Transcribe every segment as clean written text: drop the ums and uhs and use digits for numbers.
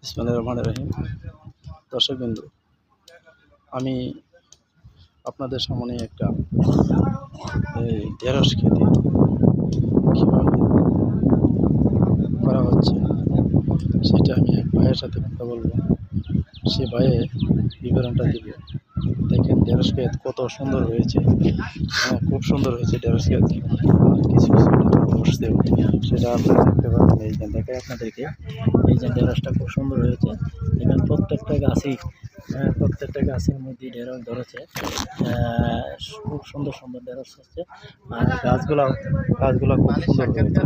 বিসমিল্লাহির রহমানির রহিম। দর্শকবৃন্দ, আমি আপনাদের সামনে একটা ঢেঁড়স খেতে কীভাবে করা হচ্ছে সেটা আমি এক ভাইয়ের সাথে কথা বলবো। সে ভাইয়ে বিবরণটা দিবে। দেখেন ঢেঁড়স ক্ষেত কত সুন্দর হয়েছে। খুব সুন্দর হয়েছে ঢেঁড়স ক্ষেত। কিছু কিছু বসতেও সেটা আপনারা দেখতে পাবেন। এই যে দেখে আপনাদেরকে এই যে ঢেঁড়সটা খুব সুন্দর হয়েছে। এখানে প্রত্যেকটা গাছের মধ্যে ঢেঁড়স ধরেছে। খুব সুন্দর সুন্দর ঢেঁড়স হচ্ছে। আর গাছগুলো খুব সুন্দর হয়েছে।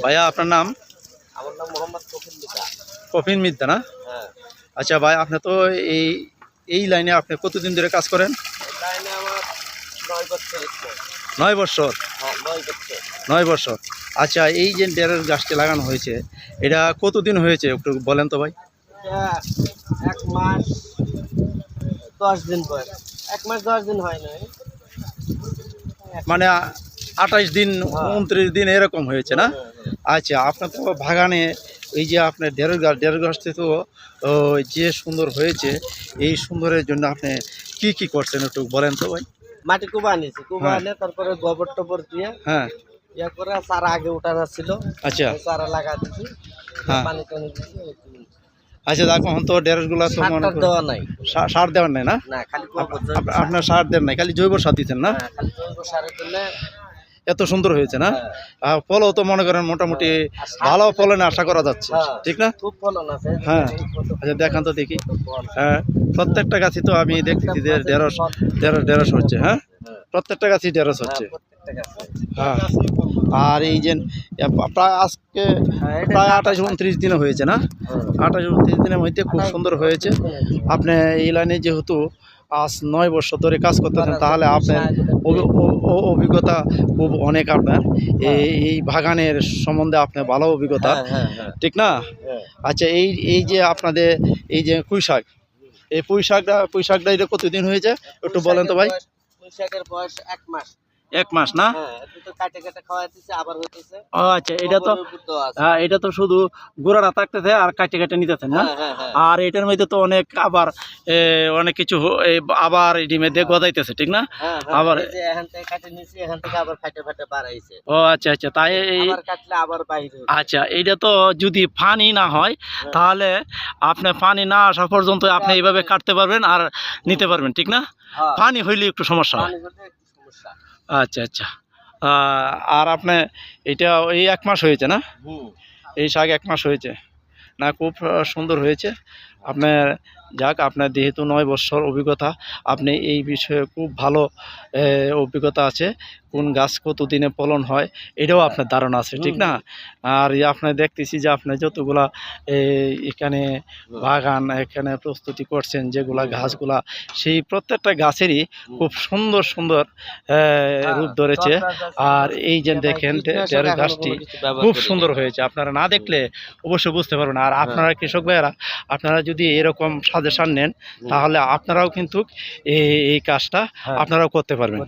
ভাইয়া, আপনার নাম? আমার নাম মোহাম্মদ কফিল মিতা। কফিল মিতা না? হ্যাঁ। আচ্ছা ভাই, আপনি তো এই লাইনে আপনি কতদিন ধরে কাজ করেন? লাইনে আমার 9 বছর। 9 বছর? হ্যাঁ, 9 বছর। 9 বছর। আচ্ছা, এই যে ঢেঁড়স গাছটি লাগানো হয়েছে এটা কতদিন হয়েছে একটু বলেন তো ভাই? 1 মাস 10 দিন পর। 1 মাস 10 দিন হয় নাই, মানে 28 দিন 29 দিন এরকম হয়েছে না? আচ্ছা, আপনার তো বাগানে এই যে আপনার ঢেঁড়স গাছটি তো যে সুন্দর হয়েছে, এই সুন্দরের জন্য আপনি কি করছেন একটু বলেন তো ভাই? মাটি কুবা আনিয়েছি, কুবা আনে তারপরে গোবর টোবর দিয়ে হ্যাঁ ইয়া করে চারা আগে উঠানো ছিল। আচ্ছা, চারা লাগা দিছি, হ্যাঁ। পানি টানি দিছি। আচ্ছা, এখন তো ঢেঁড়সগুলো তো মনে দেওয়া নাই, সার দেওয়ার নাই না? না, খালি আপনার সার দেন নাই, খালি জৈব সার দিচ্ছেন না? খালি জৈব সারের জন্য এত সুন্দর হয়েছে না? ফলও তো মনে করেন মোটামুটি ভালো ফলন আশা করা যাচ্ছে, ঠিক না? খুব ফলন আছে। হ্যাঁ। আচ্ছা, দেখান তো দেখি। হ্যাঁ, প্রত্যেকটা গাছই তো আমি দেখতেছি যে ঢেঁড়স হচ্ছে। হ্যাঁ, প্রত্যেকটা গাছই ঢেঁড়স হচ্ছে। হ্যাঁ। আর এই যে প্রায় আজকে প্রায় 28-29 দিনও হয়েছে না? 28-29 দিনের মধ্যে খুব সুন্দর হয়েছে। আপনি এই লাইনে যেহেতু আজ 9 বছর ধরে কাজ করতেছেন, তাহলে আপনার অভিজ্ঞতা খুব অনেক। আপনার এই বাগানের সম্বন্ধে আপনার ভালো অভিজ্ঞতা, ঠিক না? আচ্ছা, এই যে আপনাদের এই যে পুঁই শাকটা এটা কতদিন হয়েছে একটু বলেন তো ভাই? পুঁই শাকের বয়স 1 মাস। 1 মাস না? আচ্ছা, এটা তো শুধু গোড়াটা থাকতেছে আর কাটে নিতেছেন না? আর এটার মধ্যে তো অনেক অনেক কিছু আবার এটির মধ্যে গজাইতেছে, ঠিক না? আবার ও আচ্ছা, তাই আচ্ছা, এইটা তো যদি পানি না হয় তাহলে আপনি পানি না আসা পর্যন্ত আপনি এইভাবে কাটতে পারবেন আর নিতে পারবেন, ঠিক না? পানি হইলে একটু সমস্যা হয়। আচ্ছা। আর আপনি এটা এই 1 মাস হয়েছে না? এই শাক 1 মাস হয়েছে না? খুব সুন্দর হয়েছে আপনার। যাক, আপনার যেহেতু 9 বছর অভিজ্ঞতা, আপনি এই বিষয়ে খুব ভালো অভিজ্ঞতা আছে। কোন গাছ কতদিনে ফলন হয় এটাও আপনার ধারণা আছে, ঠিক না? আর আপনার দেখতেছি যে আপনি যতগুলা এখানে বাগান এখানে প্রস্তুতি করছেন, যেগুলা গাছগুলা, সেই প্রত্যেকটা গাছেরই খুব সুন্দর সুন্দর রূপ ধরেছে। আর এই যে দেখেন ঢেঁড়স গাছটি খুব সুন্দর হয়েছে। আপনারা না দেখলে অবশ্যই বুঝতে পারবেন। আর আপনারা কৃষক ভাইয়েরা, আপনারা যদি এরকম সাজেশন নেন তাহলে আপনারাও কিন্তু এই কাজটা আপনারাও করতে পারবেন।